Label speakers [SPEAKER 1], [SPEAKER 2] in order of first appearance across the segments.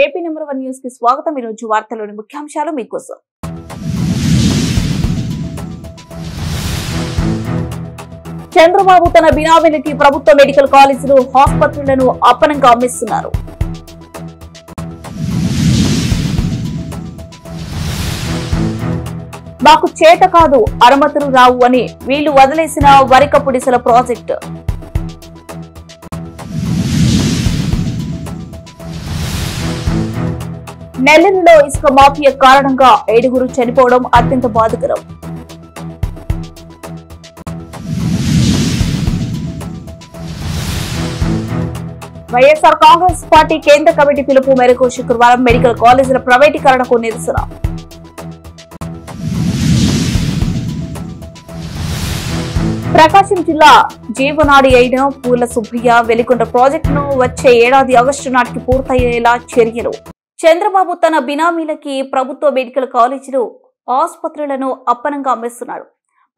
[SPEAKER 1] AP number 1 news కి స్వాగతం. ఈ రోజు వార్తల్లోని ముఖ్యాంశాలు మీకోసం. చంద్రబాబు తన బినామీలకి ప్రభుత్వ మెడికల్ కాలేజీలు, ఆసుపత్రులను అప్పనంగా అమ్మిస్తున్నారు. మాకు చేత కాదు, అనుమతులు రావు అని వీళ్లు వదిలేసిన వరికపుడిసల ప్రాజెక్టు. నెల్లూరులో ఇసుక మాఫియా కారణంగా 7 చనిపోవడం అత్యంత బాధాకరం. వైఎస్ఆర్ కాంగ్రెస్ పార్టీ కేంద్ర కమిటీ పిలుపు మేరకు శుక్రవారం మెడికల్ కాలేజీల ప్రైవేటీకరణకు నిరసన. ప్రకాశం జిల్లా జీవనాడి అయిన పూల సుబ్బయ్య వెలిగొండ ప్రాజెక్టును వచ్చే ఏడాది ఆగస్టు నాటికి పూర్తయ్యేలా చర్యలు. చంద్రబాబు తన బినామీలకి ప్రభుత్వ మెడికల్ కాలేజీలు, ఆసుపత్రులను అప్పనంగా అమ్మేస్తున్నాడు.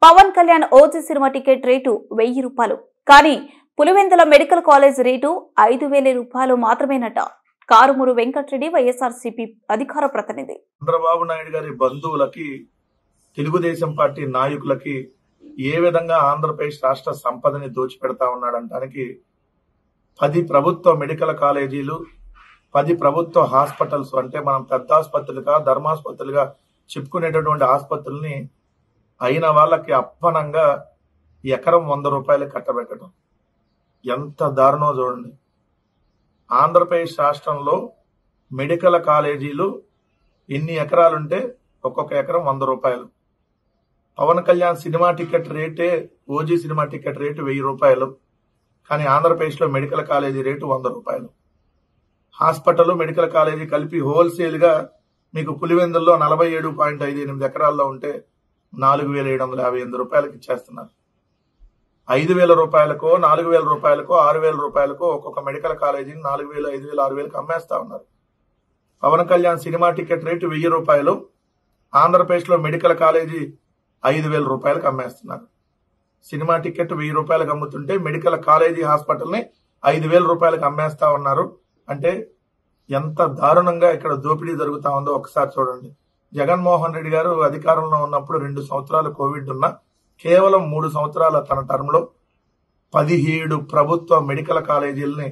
[SPEAKER 1] Pawan Kalyan OG cinema ticket rate 1000 రూపాయలు. కానీ పులివెందుల మెడికల్ కాలేజ్ రేటు 5000 రూపాయలు మాత్రమేనట. కారుమూరు వెంకటరెడ్డి, వైఎస్ఆర్సీపీ అధికార ప్రతినిధి.
[SPEAKER 2] చంద్రబాబు నాయుడు గారి బంధువులకి, తెలుగుదేశం పార్టీ నాయకులకి ఏ విధంగా ఆంధ్రప్రదేశ్ రాష్ట్ర సంపదని దోచిపెడతా ఉన్నాడంటానికి 10 ప్రభుత్వ మెడికల్ కాలేజీలు, 10 ప్రభుత్వ హాస్పిటల్స్, అంటే మనం పెద్ద ఆసుపత్రులుగా, ధర్మాసుపత్రులుగా చెప్పుకునేటటువంటి ఆసుపత్రుల్ని అయిన వాళ్ళకి అప్పనంగా ఎకరం 100 రూపాయలు కట్టబెట్టడం ఎంత దారుణో చూడండి. ఆంధ్రప్రదేశ్ రాష్ట్రంలో మెడికల్ కాలేజీలు ఎన్ని ఎకరాలుంటే ఒక్కొక్క ఎకరం 100 రూపాయలు. పవన్ కళ్యాణ్ సినిమా టికెట్ రేటే, ఓజీ సినిమా టికెట్ రేటు 1000 రూపాయలు. కానీ ఆంధ్రప్రదేశ్లో మెడికల్ కాలేజీ రేటు 100 రూపాయలు. హాస్పిటల్, మెడికల్ కాలేజీ కలిపి హోల్సేల్ గా మీకు పులివెందుల్లో 47.58 ఎకరాల్లో ఉంటే 4758 రూపాయలకి ఇచ్చేస్తున్నారు. 5000 రూపాయలకో, 4000 రూపాయలకో, 6000 రూపాయలకో ఒక్కొక్క మెడికల్ కాలేజీని 4000, 5000, 6000కి అమ్మేస్తా ఉన్నారు. Pawan Kalyan cinema ticket rate 1000 రూపాయలు. ఆంధ్రప్రదేశ్ లో మెడికల్ కాలేజీ 5000 రూపాయలకు అమ్మేస్తున్నారు. సినిమా టికెట్ 1000 రూపాయలకు అమ్ముతుంటే మెడికల్ కాలేజీ, హాస్పిటల్ ని 5000 రూపాయలకు అమ్మేస్తా ఉన్నారు. అంటే ఎంత దారుణంగా ఇక్కడ దోపిడీ జరుగుతా ఉందో ఒకసారి చూడండి. జగన్మోహన్ రెడ్డి గారు అధికారంలో ఉన్నప్పుడు 2 సంవత్సరాలు కోవిడ్ ఉన్నా కేవలం 3 సంవత్సరాల తన టర్మ్ లో 17 ప్రభుత్వ మెడికల్ కాలేజీలని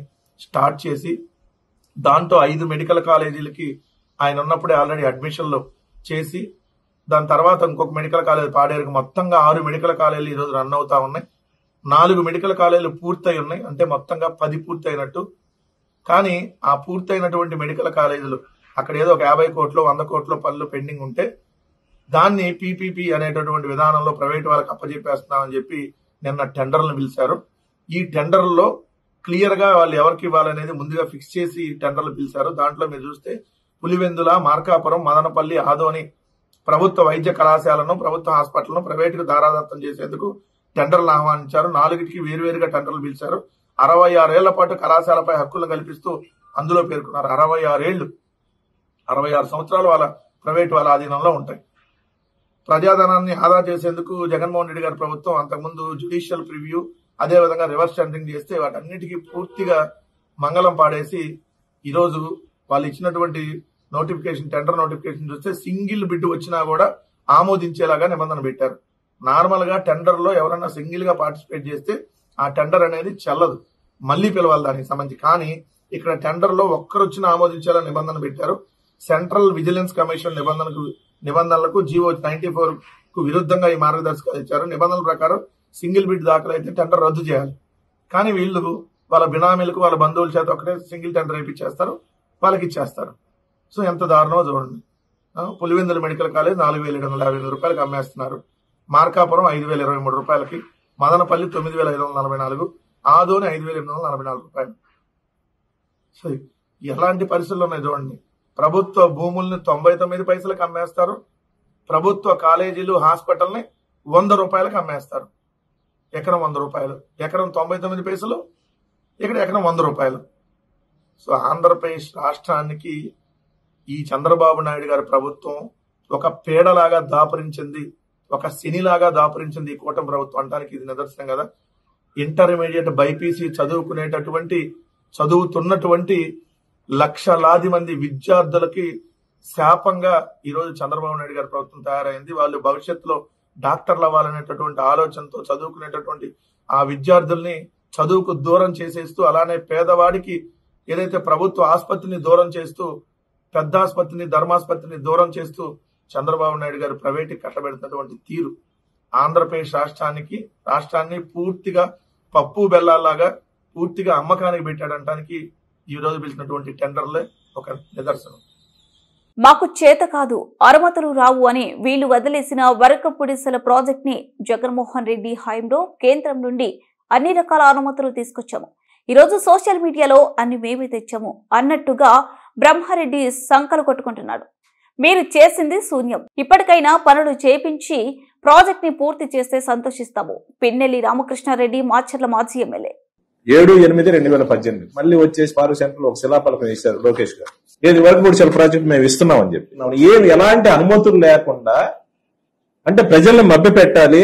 [SPEAKER 2] స్టార్ట్ చేసి, దాంట్లో 5 మెడికల్ కాలేజీలకి ఆయన ఉన్నప్పుడే ఆల్రెడీ అడ్మిషన్లు చేసి, దాని తర్వాత ఇంకొక మెడికల్ కాలేజ్ పాడేరుకు, మొత్తంగా 6 మెడికల్ కాలేజీలు ఈరోజు రన్ అవుతా ఉన్నాయి. 4 మెడికల్ కాలేజీలు పూర్తయి ఉన్నాయి. అంటే మొత్తంగా 10 పూర్తయినట్టు. కానీ ఆ పూర్తయినటువంటి మెడికల్ కాలేజీలు అక్కడ ఏదో ఒక 50 కోట్లు, 100 కోట్ల పనులు పెండింగ్ ఉంటే దాన్ని పీపీపీ అనేటటువంటి విధానంలో ప్రైవేట్ వాళ్ళకి అప్పచెప్పేస్తున్నామని చెప్పి నిన్న టెండర్లను పిలిచారు. ఈ టెండర్లలో క్లియర్ గా వాళ్ళు ఎవరికి ఇవ్వాలనేది ముందుగా ఫిక్స్ చేసి టెండర్లు పిలిచారు. దాంట్లో మీరు చూస్తే పులివెందుల, మార్కాపురం, మదనపల్లి, ఆదోని ప్రభుత్వ వైద్య కళాశాలను, ప్రభుత్వ హాస్పిటల్ను ప్రైవేటుకు దారాదత్తం చేసేందుకు టెండర్లు ఆహ్వానించారు. 4టికి వేరువేరుగా టెండర్లు పిలిచారు. 66 ఏళ్ల పాటు కళాశాలపై హక్కులను కల్పిస్తూ అందులో పేర్కొన్నారు. 66 సంవత్సరాలు వాళ్ళ ప్రైవేట్ వాళ్ళ ఆధీనంలో ఉంటాయి. ప్రజాధనాన్ని ఆదా చేసేందుకు జగన్మోహన్ రెడ్డి గారి ప్రభుత్వం అంతకుముందు జ్యుడిషియల్ ప్రివ్యూ, అదేవిధంగా రివర్స్ టెండరింగ్ చేస్తే వాటన్నిటికీ పూర్తిగా మంగళం పాడేసి ఈరోజు వాళ్ళు ఇచ్చినటువంటి నోటిఫికేషన్, టెండర్ నోటిఫికేషన్ చూస్తే సింగిల్ బిడ్ వచ్చినా కూడా ఆమోదించేలాగా నిబంధన పెట్టారు. నార్మల్ గా టెండర్ లో ఎవరైనా సింగిల్ గా పార్టిసిపేట్ చేస్తే ఆ టెండర్ అనేది చెల్లదు, మళ్లీ పిలవాలి దానికి సంబంధించి. కానీ ఇక్కడ టెండర్ లో ఒక్కరొచ్చినా ఆమోదించేలా నిబంధన పెట్టారు. సెంట్రల్ విజిలెన్స్ కమిషన్ నిబంధనలకు జీవో 94 కు విరుద్ధంగా ఈ మార్గదర్శకాలు ఇచ్చారు. నిబంధనల ప్రకారం సింగిల్ బిడ్ దాఖలైతే టెండర్ రద్దు చేయాలి. కానీ వీళ్ళు వాళ్ళ బినామీలకు, వాళ్ళ బంధువుల చేత ఒకటే సింగిల్ టెండర్ వేయించేస్తారు, వాళ్ళకి ఇచ్చేస్తారు. సో ఎంత దారుణమో చూడండి. పులివెందుల మెడికల్ కాలేజ్ 4758 రూపాయలకి అమ్మేస్తున్నారు. మార్కాపురం 5023 రూపాయలకి, మదనపల్లి 9544, ఆదోని 5844 రూపాయలు. సో ఎలాంటి పరిస్థితులు ఉన్నాయి చూడండి. ప్రభుత్వ భూముల్ని 99 పైసలకు అమ్మేస్తారు. ప్రభుత్వ కాలేజీలు, హాస్పిటల్ని 100 రూపాయలకు అమ్మేస్తారు. ఎకరం 100 రూపాయలు, ఎకరం 99 పైసలు, ఇక్కడ ఎకరం 100 రూపాయలు. సో ఆంధ్రప్రదేశ్ రాష్ట్రానికి ఈ చంద్రబాబు నాయుడు గారి ప్రభుత్వం ఒక పేడలాగా దాపరించింది, ఒక శనిలాగా దాపరించింది ఈ కూటమి ప్రభుత్వం అంటానికి ఇది నిదర్శనం కదా. ఇంటర్మీడియట్ బైపీసీ చదువుతున్నటువంటి లక్షలాది మంది విద్యార్థులకి శాపంగా ఈరోజు చంద్రబాబు నాయుడు గారి ప్రభుత్వం తయారైంది. వాళ్ళు భవిష్యత్తులో డాక్టర్లు అవ్వాలనేటటువంటి ఆలోచనతో చదువుకునేటటువంటి ఆ విద్యార్థుల్ని చదువుకు దూరం చేసేస్తూ, అలానే పేదవాడికి ఏదైతే ప్రభుత్వ ఆసుపత్రిని దూరం చేస్తూ, పెద్ద ఆసుపత్రిని ధర్మాసుపత్రిని దూరం చేస్తూ చంద్రబాబు నాయుడు గారు ప్రైవేట్కి కట్టబెడుతున్నటువంటి తీరు ఆంధ్రప్రదేశ్ రాష్ట్రాన్ని పూర్తిగా పప్పు బెల్లాలాగా పూర్తిగా అమ్మకానికి పెట్టాడంటానికి ఈ రోజు పిలిచినటువంటి టెండర్లే ఒక నిదర్శనం.
[SPEAKER 1] మాకు చేత కాదు, అనుమతులు రావు అని వీళ్లు వదిలేసిన వరకపుడిసెల ప్రాజెక్ట్ ని జగన్మోహన్ రెడ్డి హయాంలో కేంద్రం నుండి అన్ని రకాల అనుమతులు తీసుకొచ్చాము. ఈరోజు సోషల్ మీడియాలో అన్ని మేమే తెచ్చాము అన్నట్టుగా బ్రహ్మారెడ్డి సంకలు కొట్టుకుంటున్నాడు. మీరు చేసింది శూన్యం. ఇప్పటికైనా పనులు చేపించి ప్రాజెక్ట్ ని పూర్తి చేస్తే సంతోషిస్తాము. పిన్నెల్లి రామకృష్ణారెడ్డి, మాచర్ల మాజీ ఎమ్మెల్యే.
[SPEAKER 3] 7/8/2018 మళ్ళీ వచ్చేసి పారు సెంటర్ ఒక శిలాఫలకం వేశారు లోకేష్ గారు. ఏది వరకపుడిసెల ప్రాజెక్ట్ మేము ఇస్తున్నామని చెప్పి ఎలాంటి అనుమతులు లేకుండా, అంటే ప్రజల్ని మభ్య పెట్టాలి,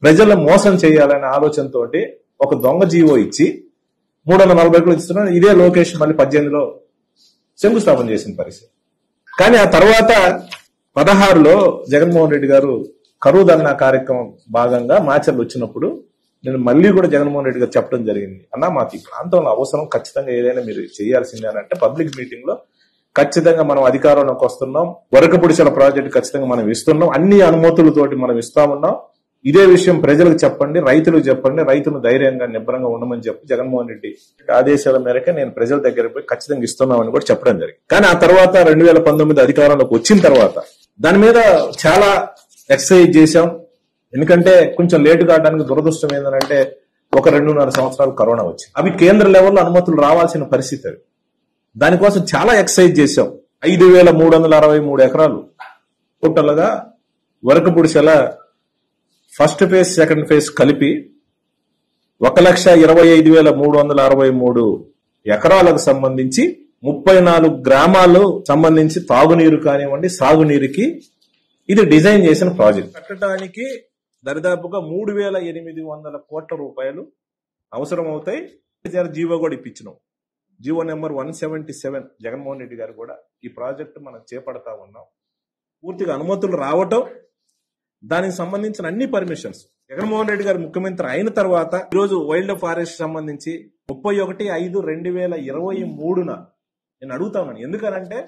[SPEAKER 3] ప్రజల్ని మోసం చేయాలనే ఆలోచనతో ఒక దొంగ జీవో ఇచ్చి 340 కోట్లు ఇస్తున్నాను. ఇదే లోకేష్ మళ్ళీ 18లో శంకుస్థాపన చేసిన పరిస్థితి. కానీ ఆ తర్వాత 16లో జగన్మోహన్ రెడ్డి గారు కరువు ధర్నా కార్యక్రమం భాగంగా మాచర్లు వచ్చినప్పుడు నేను మళ్ళీ కూడా జగన్మోహన్ రెడ్డి గారు చెప్పడం జరిగింది, అన్నా మాకు ఈ ప్రాంతంలో అవసరం, ఖచ్చితంగా ఏదైనా మీరు చేయాల్సిందే అని. అంటే పబ్లిక్ మీటింగ్ లో ఖచ్చితంగా మనం అధికారంలోకి వస్తున్నాం, వరకపుడిసెల ప్రాజెక్టు ఖచ్చితంగా మనం ఇస్తున్నాం, అన్ని అనుమతులతోటి మనం ఇస్తామన్నాం. ఇదే విషయం ప్రజలకు చెప్పండి, రైతులకు చెప్పండి, రైతులు ధైర్యంగా నిబ్బరంగా ఉండమని చెప్పి జగన్మోహన్ రెడ్డి ఆదేశాల మేరకు నేను ప్రజల దగ్గర పోయి ఖచ్చితంగా ఇస్తున్నామని కూడా చెప్పడం జరిగింది. కానీ ఆ తర్వాత 2019 అధికారంలోకి వచ్చిన తర్వాత దాని మీద చాలా ఎక్సర్సైజ్ చేశాం. ఎందుకంటే కొంచెం లేటు కావడానికి దురదృష్టం ఏంటంటే ఒక 2.5 సంవత్సరాలు కరోనా వచ్చింది. అవి కేంద్ర లెవెల్లో అనుమతులు రావాల్సిన పరిస్థితి. అవి దానికోసం చాలా ఎక్సర్సైజ్ చేశాం. 5,363 ఎకరాలు టోటల్ గా వరకపుడిసెల ఫస్ట్ ఫేజ్ సెకండ్ ఫేజ్ కలిపి 1,25,363 ఎకరాలకు సంబంధించి 34 గ్రామాలు సంబంధించి తాగునీరు కానివ్వండి, సాగునీరుకి ఇది డిజైన్ చేసిన ప్రాజెక్ట్. కట్టడానికి దరిదాపుగా 3,800 కోట్ల రూపాయలు అవసరం అవుతాయి. జీవో కూడా ఇప్పించినాం. జీవో నెంబర్ 177 జగన్మోహన్ రెడ్డి గారు కూడా ఈ ప్రాజెక్టు మనం చేపడతా ఉన్నాం. పూర్తిగా అనుమతులు రావటం, దానికి సంబంధించిన అన్ని పర్మిషన్స్ జగన్మోహన్ రెడ్డి గారు ముఖ్యమంత్రి అయిన తర్వాత ఈరోజు వైల్డ్ ఫారెస్ట్ సంబంధించి 31/5/2023 నేను అడుగుతా ఉన్నాను. ఎందుకనంటే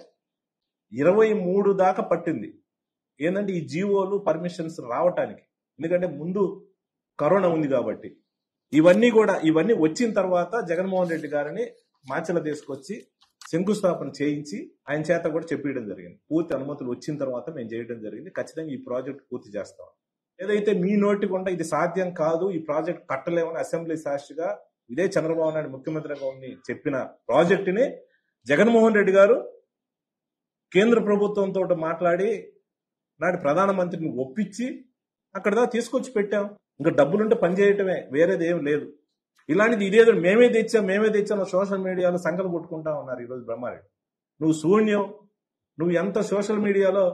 [SPEAKER 3] 23 దాకా పట్టింది ఏంటంటే ఈ జీవోలు పర్మిషన్స్ రావటానికి. ఎందుకంటే ముందు కరోనా ఉంది కాబట్టి ఇవన్నీ వచ్చిన తర్వాత జగన్మోహన్ రెడ్డి గారిని మాచర్ల తీసుకొచ్చి శంకుస్థాపన చేయించి ఆయన చేత కూడా చెప్పడం జరిగింది. పూర్తి అనుమతులు వచ్చిన తర్వాత మేము చేయడం జరిగింది. ఖచ్చితంగా ఈ ప్రాజెక్ట్ పూర్తి చేస్తాం. ఏదైతే మీ నోటికుండా ఇది సాధ్యం కాదు, ఈ ప్రాజెక్ట్ కట్టలేమని అసెంబ్లీ సాక్షిగా ఇదే చంద్రబాబు నాయుడు ముఖ్యమంత్రిగా ఉండి చెప్పిన ప్రాజెక్టుని జగన్మోహన్ రెడ్డి గారు కేంద్ర ప్రభుత్వంతో మాట్లాడి నాటి ప్రధానమంత్రిని ఒప్పించి అక్కడ తీసుకొచ్చి పెట్టాం. ఇంకా డబ్బులుంటే పని చేయటమే, వేరేది ఏం లేదు. ఇలాంటిది ఇదేదో మేమే తెచ్చాం సోషల్ మీడియాలో సంకలు కొట్టుకుంటా ఉన్నారు ఈరోజు బ్రహ్మారెడ్డి. నువ్వు శూన్యం. నువ్వు ఎంత సోషల్ మీడియాలో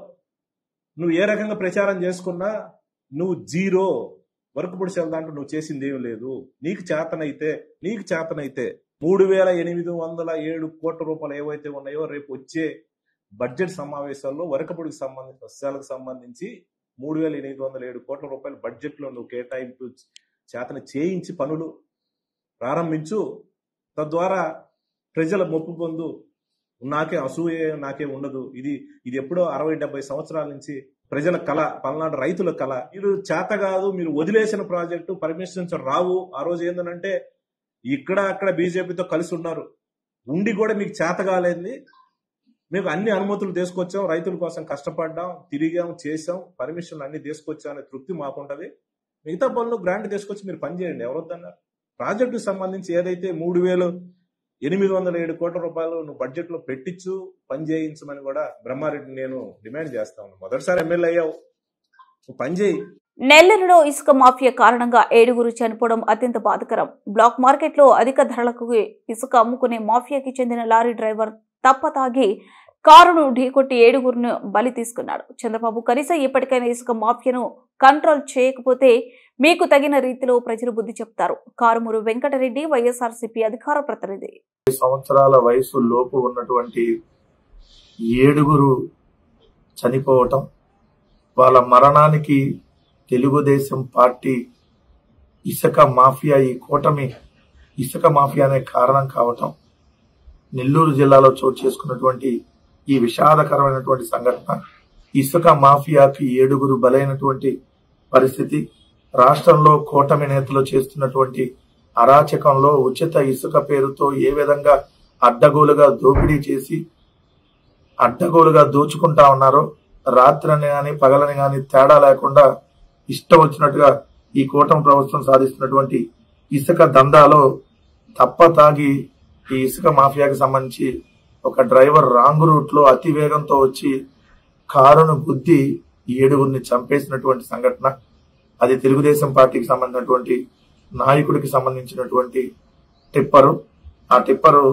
[SPEAKER 3] నువ్వు ఏ రకంగా ప్రచారం చేసుకున్నా నువ్వు జీరో. వరకపుడిసెల దాంట్లో నువ్వు చేసింది ఏం లేదు. నీకు చేతనైతే 3,807 కోట్ల రూపాయలు ఏవైతే ఉన్నాయో రేపు వచ్చే బడ్జెట్ సమావేశాల్లో వరకపుడిసెలకు సంబంధించి 3,807 కోట్ల రూపాయలు బడ్జెట్ లో నువ్వు కేటాయింపు చేతన చేయించి పనులు ప్రారంభించు. తద్వారా ప్రజల మొప్పు పొందు. నాకే అసూయ నాకే ఉండదు. ఇది ఎప్పుడో 60-70 సంవత్సరాల నుంచి ప్రజల కళ, పల్నాడు రైతుల కళ. మీరు చేత కాదు, మీరు వదిలేసిన ప్రాజెక్టు పర్మిషన్స్ రావు. ఆ రోజు ఏంటంటే అక్కడ బీజేపీతో కలిసి ఉన్నారు, ఉండి కూడా మీకు చేత కాలేంది. మీకు అన్ని అనుమతులు తీసుకొచ్చాం, రైతుల కోసం కష్టపడ్డాం, తిరిగాం, చేసాం, పర్మిషన్లు అన్ని తీసుకొచ్చాం అనే తృప్తి మాకుంటది. మిగతా పనులు గ్రాంట్ తీసుకొచ్చి మీరు పని చేయండి. ఎవరొద్దన్నారు? ప్రాజెక్టుకు సంబంధించి ఏదైతే 3,807 కోట్ల రూపాయలు నువ్వు బడ్జెట్ లో పెట్టించు, పని చేయించమని కూడా బ్రహ్మారెడ్డి నేను డిమాండ్ చేస్తా ఉన్నాను. మొదటిసారి ఎమ్మెల్యే అయ్యావు, నువ్వు పని చేయి.
[SPEAKER 1] నెల్లూరులో ఇసుక మాఫియా కారణంగా 7 చనిపోవడం అత్యంత బాధాకరం. బ్లాక్ మార్కెట్ లో అధిక ధరలకు ఇసుక అమ్ముకునే మాఫియాకి చెందిన లారీ డ్రైవర్ తప్పతాగి కారును ఢీకొట్టి 7 బలి తీసుకున్నాడు. చంద్రబాబు కనీసం ఇప్పటికైనా ఇసుక మాఫియాను కంట్రోల్ చేయకపోతే మీకు తగిన రీతిలో ప్రజలు బుద్ధి చెప్తారు. కారుమూరు వెంకటరెడ్డి, వైఎస్ఆర్సీపీ అధికార ప్రతినిధి.
[SPEAKER 2] సంవత్సరాల వయసు లోపు ఉన్నటువంటి 7 చనిపోవటం, వాళ్ళ మరణానికి తెలుగుదేశం పార్టీ ఇసుక మాఫియా, ఈ కూటమి ఇసుక మాఫియానే కారణం కావటం, నెల్లూరు జిల్లాలో చోటు చేసుకున్నటువంటి ఈ విషాదకరమైనటువంటి సంఘటన, ఇసుక మాఫియాకి 7 బలైనటువంటి పరిస్థితి, రాష్ట్రంలో కూటమి నేతలు చేస్తున్నటువంటి అరాచకంలో ఉచిత ఇసుక పేరుతో ఏ విధంగా అడ్డగోలుగా దోపిడీ చేసి అడ్డగోలుగా దోచుకుంటా ఉన్నారో, రాత్రిని గాని పగలని గాని తేడా లేకుండా ఇష్టం వచ్చినట్టుగా ఈ కూటమి ప్రభుత్వం సాధిస్తున్నటువంటి ఇసుక దందాలో తప్పతాగి ఈ ఇసుక మాఫియాకి సంబంధించి ఒక డ్రైవర్ రాంగ్ రూట్ లో అతి వేగంతో వచ్చి కారును గుద్ది 7 చంపేసినటువంటి సంఘటన. అది తెలుగుదేశం పార్టీకి సంబంధించినటువంటి నాయకుడికి సంబంధించినటువంటి టిప్పరు. ఆ టిప్పరు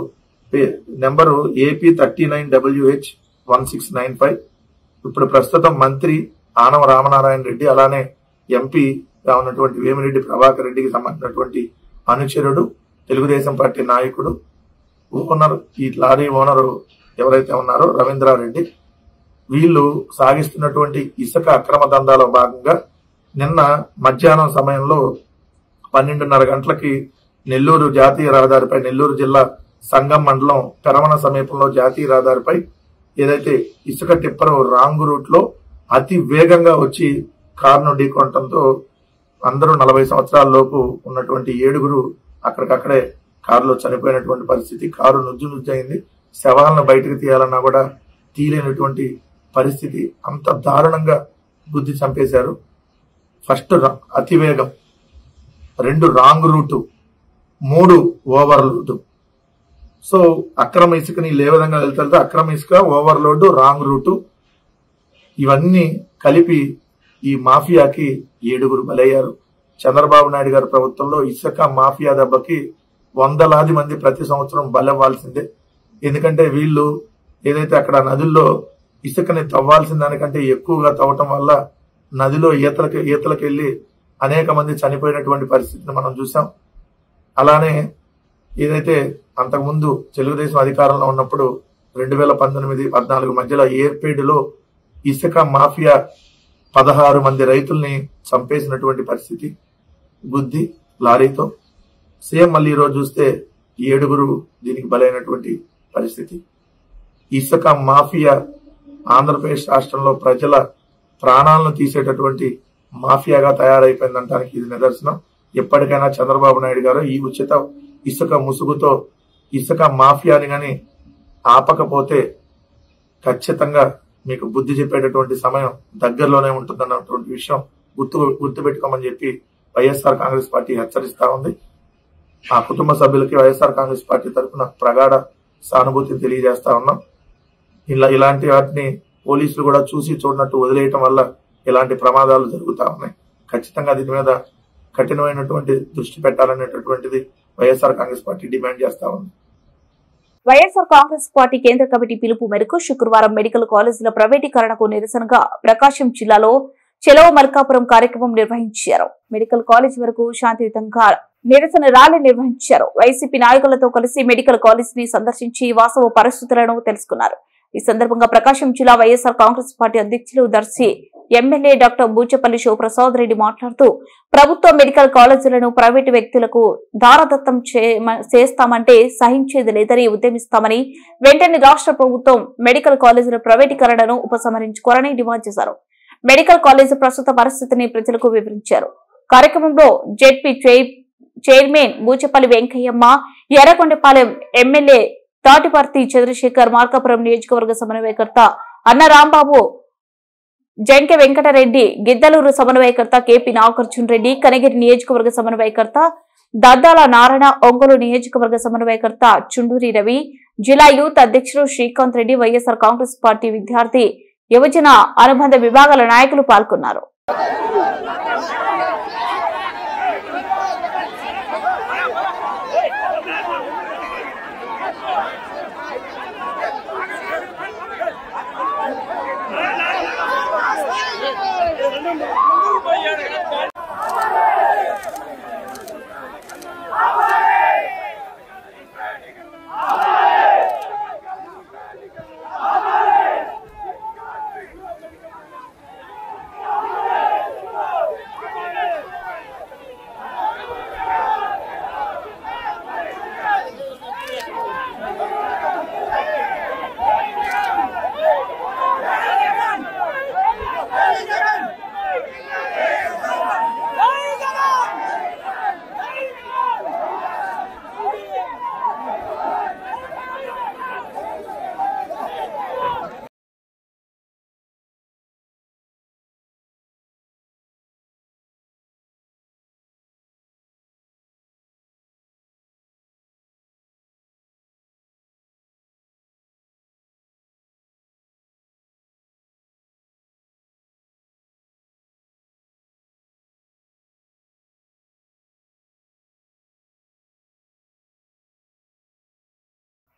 [SPEAKER 2] నెంబరు AP39WH1695. ఇప్పుడు ప్రస్తుతం మంత్రి ఆనవ రామనారాయణ రెడ్డి, అలానే ఎంపీగా ఉన్నటువంటి వేమిరెడ్డి ప్రభాకర్ రెడ్డికి సంబంధించినటువంటి అనుచరుడు, తెలుగుదేశం పార్టీ నాయకుడు, ఓనర్, ఈ లారీ ఓనరు ఎవరైతే ఉన్నారో రవీంద్రారెడ్డి, వీళ్ళు సాగిస్తున్నటువంటి ఇసుక అక్రమ దందాలో భాగంగా నిన్న మధ్యాహ్నం సమయంలో 12:30 గంటలకి నెల్లూరు జాతీయ రహదారిపై, నెల్లూరు జిల్లా సంగం మండలం పెరవన సమీపంలో జాతీయ రహదారిపై ఏదైతే ఇసుక టిప్పర్ రాంగ్ రూట్ లో అతి వేగంగా వచ్చి కారును ఢీకొనడంతో అందరూ 40 సంవత్సరాల లోపు ఉన్నటువంటి 7 అక్కడికక్కడే కారులో చనిపోయినటువంటి పరిస్థితి. కారు నుజ్జయింది. శవాలను బయటకు తీయాలన్నా కూడా తీయలేనటువంటి పరిస్థితి. అంత దారుణంగా బుద్ధి చంపేశారు. ఫస్ట్ అతివేగం, 2 రాంగ్ రూటు, 3 ఓవర్లోడ్. సో అక్రమ ఇసుకని ఏ విధంగా వెళ్తారు, అక్రమ ఇసుక, ఓవర్లోడ్, రాంగ్ రూటు, ఇవన్నీ కలిపి ఈ మాఫియాకి 7 బలయ్యారు. చంద్రబాబు నాయుడు గారి ప్రభుత్వంలో ఇసుక మాఫియా దెబ్బకి వందలాది మంది ప్రతి సంవత్సరం బలవ్వాల్సిందే. ఎందుకంటే వీళ్ళు ఏదైతే అక్కడ నదుల్లో ఇసుకని తవ్వాల్సిన దానికంటే ఎక్కువగా తవ్వటం వల్ల నదిలో ఈతలకు వెళ్లి అనేక మంది చనిపోయినటువంటి పరిస్థితిని మనం చూసాం. అలానే ఏదైతే అంతకుముందు తెలుగుదేశం అధికారంలో ఉన్నప్పుడు 2019-14 మధ్యలో ఏర్పేడులో ఇసుక మాఫియా 16 మంది రైతుల్ని చంపేసినటువంటి పరిస్థితి, బుద్ధి లారీతో. సేమ్ మళ్ళీ ఈరోజు చూస్తే 7 దీనికి బలైనటువంటి పరిస్థితి. ఇసుక మాఫియా ఆంధ్రప్రదేశ్ రాష్ట్రంలో ప్రజల ప్రాణాలను తీసేటటువంటి మాఫియాగా తయారైపోయిందంటానికి ఇది నిదర్శనం. ఎప్పటికైనా చంద్రబాబు నాయుడు గారు ఈ ఉచిత ఇసుక ముసుగుతో ఇసుక మాఫియాని గాని ఆపకపోతే ఖచ్చితంగా మీకు బుద్ధి చెప్పేటటువంటి సమయం దగ్గరలోనే ఉంటుందన్నటువంటి విషయం గుర్తుపెట్టుకోమని చెప్పి వైఎస్ఆర్ కాంగ్రెస్ పార్టీ హెచ్చరిస్తా ఉంది. ఆ కుటుంబ సభ్యులకి వైఎస్ఆర్ కాంగ్రెస్ పార్టీ తరఫున ప్రగాఢ సానుభూతిని తెలియజేస్తా ఉన్నాం. ఇలాంటి వాటిని పోలీసులు కూడా చూసి చూడనట్టు వదిలేయటం వల్ల ఇలాంటి ప్రమాదాలు జరుగుతా ఉన్నాయి. ఖచ్చితంగా దీని మీద కఠినమైనటువంటి దృష్టి పెట్టాలనేటటువంటిది వైఎస్ఆర్ కాంగ్రెస్ పార్టీ డిమాండ్ చేస్తా ఉంది.
[SPEAKER 1] వైఎస్ఆర్ కాంగ్రెస్ పార్టీ కేంద్ర కమిటీ పిలుపు మేరకు శుక్రవారం మెడికల్ కాలేజీల ప్రైవేటీకరణకు నిరసనగా ప్రకాశం జిల్లాలో చెలో మల్కాపురం కార్యక్రమం నిర్వహించారు. మెడికల్ కాలేజీ వరకు శాంతియుతంగా నిరసన ర్యాలీ నిర్వహించారు. వైసీపీ నాయకులతో కలిసి మెడికల్ కాలేజీని సందర్శించి వాస్తవ పరిస్థితులను తెలుసుకున్నారు. ఈ సందర్భంగా ప్రకాశం జిల్లా వైఎస్ఆర్ కాంగ్రెస్ పార్టీ అధ్యక్షులు దర్శి ఎమ్మెల్యే డాక్టర్ బూచపల్లి శివప్రసాద్ రెడ్డి మాట్లాడుతూ ప్రభుత్వ మెడికల్ కాలేజీలను ప్రైవేటు వ్యక్తులకు దారదత్తం చేస్తామంటే సహించేది లేదని ఉద్యమిస్తామని, వెంటనే రాష్ట్ర ప్రభుత్వం మెడికల్ కాలేజీల ప్రైవేటీకరణను ఉపసంహరించుకోవాలని డిమాండ్ చేశారు. మెడికల్ కాలేజీ ప్రస్తుత పరిస్థితిని ప్రజలకు వివరించారు. కార్యక్రమంలో ZP chairman Buchapalli Venkayyamma, Yerragondapalem MLA Tatiparthi Chandrasekhar, Markapuram నియోజకవర్గ సమన్వయకర్త అన్న రాంబాబు, జంకె వెంకటరెడ్డి, గిద్దలూరు సమన్వయకర్త కేపీ నాగార్జున రెడ్డి, కనగిరి నియోజకవర్గ సమన్వయకర్త దద్దాల నారాయణ, ఒంగోలు నియోజకవర్గ సమన్వయకర్త చుండూరి రవి, జిల్లా యూత్ అధ్యక్షుడు శ్రీకాంత్ రెడ్డి, వైఎస్ఆర్ కాంగ్రెస్ పార్టీ విద్యార్థి యువజన అనుబంధ విభాగాల నాయకులు పాల్గొన్నారు.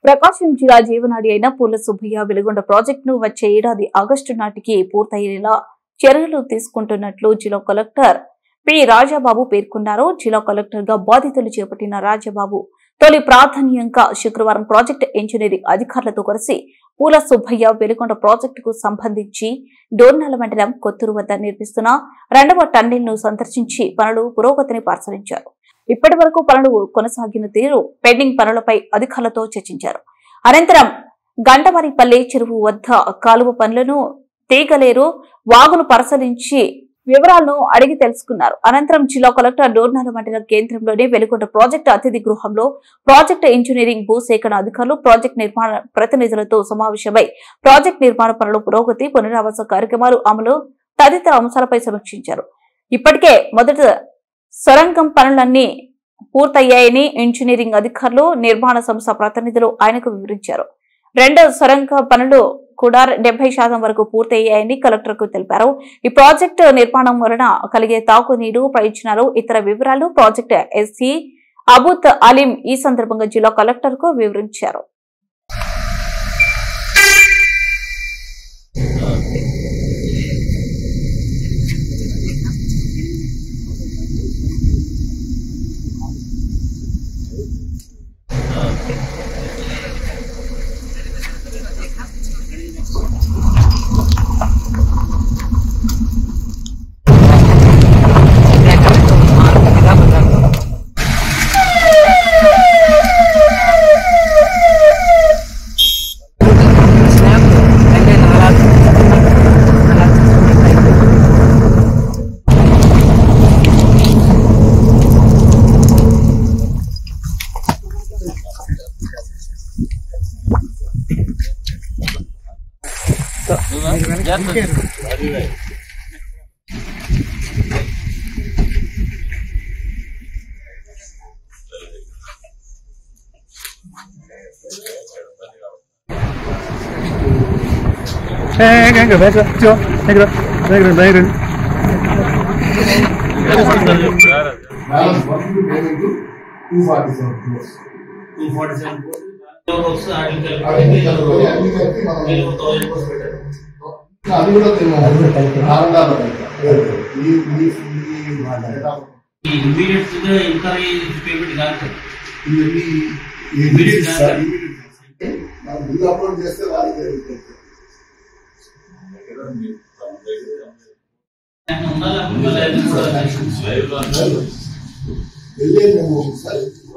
[SPEAKER 1] ప్రకాశం జిల్లా జీవనాడి అయిన పూల సుబ్బయ్య వెలుగొండ ప్రాజెక్టును వచ్చే ఏడాది ఆగస్టు నాటికి పూర్తయ్యేలా చర్యలు తీసుకుంటున్నట్లు జిల్లా కలెక్టర్ పి రాజాబాబు పేర్కొన్నారు. జిల్లా కలెక్టర్ గా బాధ్యతలు చేపట్టిన రాజాబాబు తొలి ప్రాధాన్యంగా శుక్రవారం ప్రాజెక్టు ఇంజనీరింగ్ అధికారులతో కలిసి పూల సుబ్బయ్య వెలుగొండ ప్రాజెక్టుకు సంబంధించి డోర్నాల మండలం కొత్తూరు వద్ద నిర్మిస్తున్న 2వ టన్నెల్ ను సందర్శించి పనులు పురోగతిని పరిశీలించారు. ఇప్పటి వరకు పనులు కొనసాగిన తీరు, పెండింగ్ పనులపై అధికారులతో చర్చించారు. అనంతరం గంటవారిపల్లి చెరువు వద్ద కాలువ పనులను, తీగలేరు వాగును పరిశీలించి వివరాలను అడిగి తెలుసుకున్నారు. అనంతరం జిల్లా కలెక్టర్ డోర్నాల మండల కేంద్రంలోని వెలుగొండ ప్రాజెక్టు అతిథి గృహంలో ప్రాజెక్టు ఇంజనీరింగ్ భూసేకరణ అధికారులు, ప్రాజెక్టు నిర్మాణ ప్రతినిధులతో సమావేశమై ప్రాజెక్టు నిర్మాణ పనుల పురోగతి, పునరావాస కార్యక్రమాలు అమలు తదితర అంశాలపై సమీక్షించారు. ఇప్పటికే మొదటి సొరంగం పనులన్నీ పూర్తయ్యాయని ఇంజనీరింగ్ అధికారులు, నిర్మాణ సంస్థ ప్రతినిధులు ఆయనకు వివరించారు. రెండో సొరంగ పనులు కూడా 70% వరకు పూర్తయ్యాయని కలెక్టర్కు తెలిపారు. ఈ ప్రాజెక్టు నిర్మాణం వలన కలిగే తాగునీరు ప్రయోజనాలు, ఇతర వివరాలు ప్రాజెక్టు ఎస్సీ అబూత్ అలీం ఈ సందర్భంగా జిల్లా కలెక్టర్కు వివరించారు.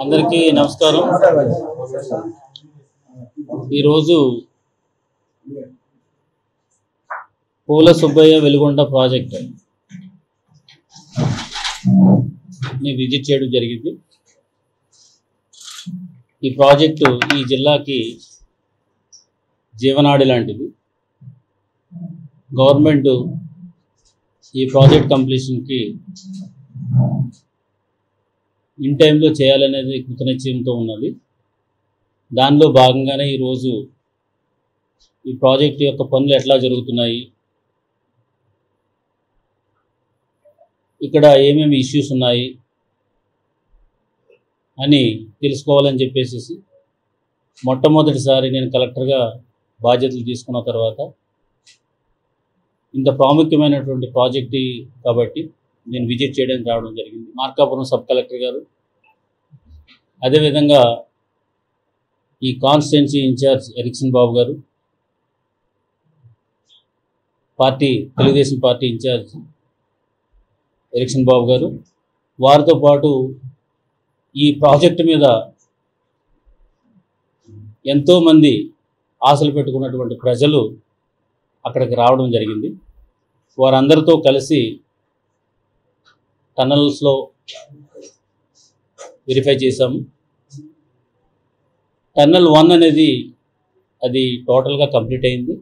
[SPEAKER 4] అందరికీ నమస్కారం. ఈరోజు పూల సుబ్బయ్య వెలుగొండ ప్రాజెక్ట్ ని విజిట్ చేయడం జరిగింది. ఈ ప్రాజెక్టు ఈ జిల్లాకి జీవనాడి లాంటిది. గవర్నమెంట్ ఈ ప్రాజెక్ట్ కంప్లీషన్కి ఇన్ టైంలో చేయాలనేది కృతనిశ్చయంతో ఉన్నది. దానిలో భాగంగానే ఈరోజు ఈ ప్రాజెక్ట్ యొక్క పనులు ఎట్లా జరుగుతున్నాయి, ఇక్కడ ఏమేమి ఇష్యూస్ ఉన్నాయి అని తెలుసుకోవాలని చెప్పేసి మొట్టమొదటిసారి నేను కలెక్టర్గా బాధ్యతలు తీసుకున్న తర్వాత ఇంత ప్రాముఖ్యమైనటువంటి ప్రాజెక్ట్ కాబట్టి నేను విజిట్ చేయడానికి రావడం జరిగింది. మార్కాపురం సబ్ కలెక్టర్ గారు, అదేవిధంగా ఈ కాన్స్టిట్యున్సీ ఇన్ఛార్జ్ ఎరిక్సన్ బాబు గారు, తెలుగుదేశం పార్టీ ఇన్ఛార్జ్ ఎరిక్సన్ బాబు గారు, వారితో పాటు ఈ ప్రాజెక్టు మీద ఎంతోమంది ఆశలు పెట్టుకున్నటువంటి ప్రజలు అక్కడికి రావడం జరిగింది. వారందరితో కలిసి టన్నల్స్లో వెరిఫై చేశాము. టన్నల్ 1 అనేది అది టోటల్గా కంప్లీట్ అయింది.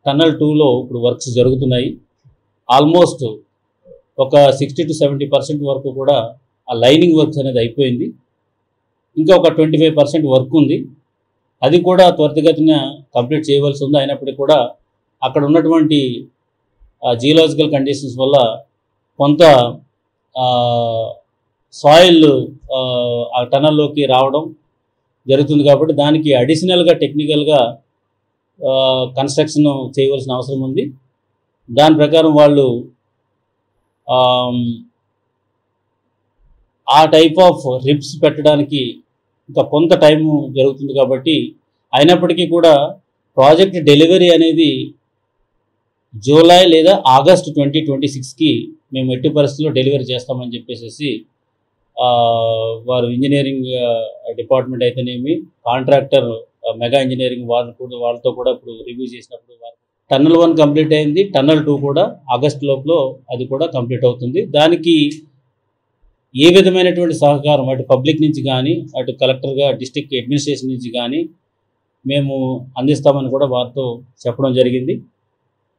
[SPEAKER 4] టన్నల్ 2లో ఇప్పుడు వర్క్స్ జరుగుతున్నాయి. ఆల్మోస్ట్ ఒక 60 to 70% వరకు కూడా ఆ లైనింగ్ వర్క్స్ అనేది అయిపోయింది. ఇంకా ఒక 25% వర్క్ ఉంది. అది కూడా త్వరితగతిన కంప్లీట్ చేయవలసి ఉంది. అయినప్పటికీ కూడా అక్కడ ఉన్నటువంటి జియోలాజికల్ కండిషన్స్ వల్ల కొంత సాయిల్ ఆ టన్నల్లోకి రావడం, జరుగుతుంది కాబట్టి దానికి అడిషనల్గా టెక్నికల్గా కన్స్ట్రక్షన్ చేయవలసిన అవసరం ఉంది. దాని ప్రకారం వాళ్ళు ఆ టైప్ ఆఫ్ రిప్స్ పెట్టడానికి ఇంకా కొంత టైము జరుగుతుంది కాబట్టి, అయినప్పటికీ కూడా ప్రాజెక్ట్ డెలివరీ అనేది జూలై లేదా ఆగస్టు 2026కి మేము ఎట్టి పరిస్థితుల్లో డెలివరీ చేస్తామని చెప్పేసి వారు ఇంజనీరింగ్ డిపార్ట్మెంట్ అయితేనేమి, కాంట్రాక్టర్ మెగా ఇంజనీరింగ్ వాళ్ళతో కూడా ఇప్పుడు రివ్యూ చేసినప్పుడు టన్నల్ 1 కంప్లీట్ అయింది, టన్నల్ 2 కూడా ఆగస్టు లోపల అది కూడా కంప్లీట్ అవుతుంది. దానికి ఏ విధమైనటువంటి సహకారం అటు పబ్లిక్ నుంచి కానీ, అటు కలెక్టర్గా డిస్ట్రిక్ట్ అడ్మినిస్ట్రేషన్ నుంచి కానీ మేము అందిస్తామని కూడా వారితో చెప్పడం జరిగింది.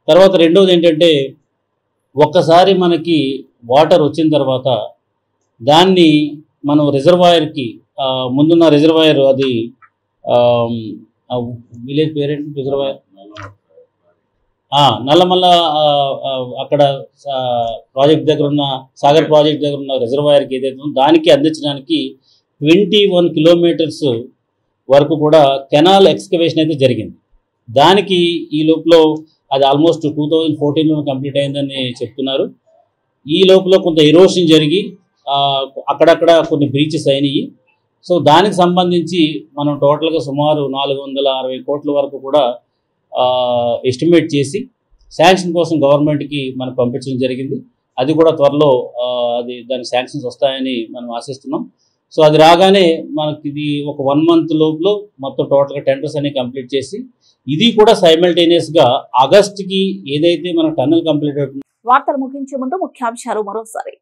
[SPEAKER 4] తర్వాత రెండవది ఏంటంటే, ఒక్కసారి మనకి వాటర్ వచ్చిన తర్వాత దాన్ని మనం రిజర్వాయర్కి ముందున్న రిజర్వాయర్, అది విలేజ్ పేరెంట్ రిజర్వాయర్ నల్లమల్ల అక్కడ ప్రాజెక్ట్ దగ్గర ఉన్న సాగర్ ప్రాజెక్ట్ దగ్గర ఉన్న రిజర్వాయర్కి ఏదైతే ఉందో దానికి అందించడానికి 21 కిలోమీటర్స్ వరకు కూడా కెనాల్ ఎక్స్కవేషన్ అయితే జరిగింది. దానికి ఈ లోపల అది ఆల్మోస్ట్ 2014లో కంప్లీట్ అయిందని చెప్తున్నారు. ఈ లోపల కొంత ఎరోషన్ జరిగి అక్కడక్కడ కొన్ని బ్రీచెస్ అయినాయి. సో దానికి సంబంధించి మనం టోటల్గా సుమారు 460 కోట్ల వరకు కూడా ఎస్టిమేట్ చేసి శాంక్షన్ కోసం గవర్నమెంట్కి మనం పంపించడం జరిగింది. అది కూడా త్వరలో దాని శాంక్షన్స్ వస్తాయని మనం ఆశిస్తున్నాం. సో అది రాగానే మనకి ఇది ఒక 1 month లోపల మొత్తం టోటల్గా టెండర్స్ అన్ని కంప్లీట్ చేసి, ఇది కూడా సైమల్టేనియస్గా ఆగస్టుకి ఏదైతే మన టన్నల్ కంప్లీట్ అవుతుంది.
[SPEAKER 1] వార్తలు ముగించే ముందు ముఖ్యాంశాలు మరోసారి.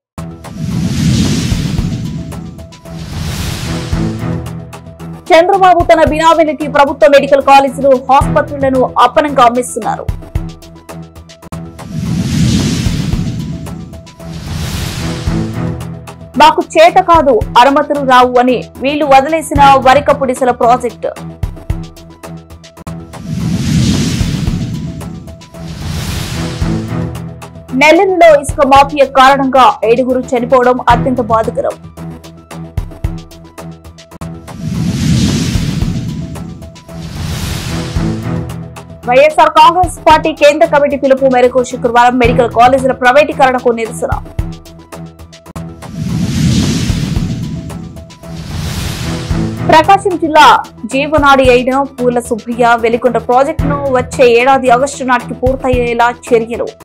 [SPEAKER 1] చంద్రబాబు తన బినామీలకి ప్రభుత్వ మెడికల్ కాలేజీలు, ఆసుపత్రులను అప్పనంగా అమ్మిస్తున్నారు. మాకు చేత కాదు, అనుమతులు రావు అని వీళ్లు వదిలేసిన వరికపుడిసల ప్రాజెక్టు. నెల్లూరులో ఇసుక మాఫియా కారణంగా 7గురు చనిపోవడం అత్యంత బాధాకరం. వైఎస్ఆర్ కాంగ్రెస్ పార్టీ కేంద్ర కమిటీ పిలుపు మేరకు శుక్రవారం మెడికల్ కాలేజీల ప్రైవేటీకరణకు నిరసన. ప్రకాశం జిల్లా జీవనాడి అయిన పూల సుబ్బయ్య వెలిగొండ ప్రాజెక్టును వచ్చే ఏడాది ఆగస్టు నాటికి పూర్తయ్యేలా చర్యలు.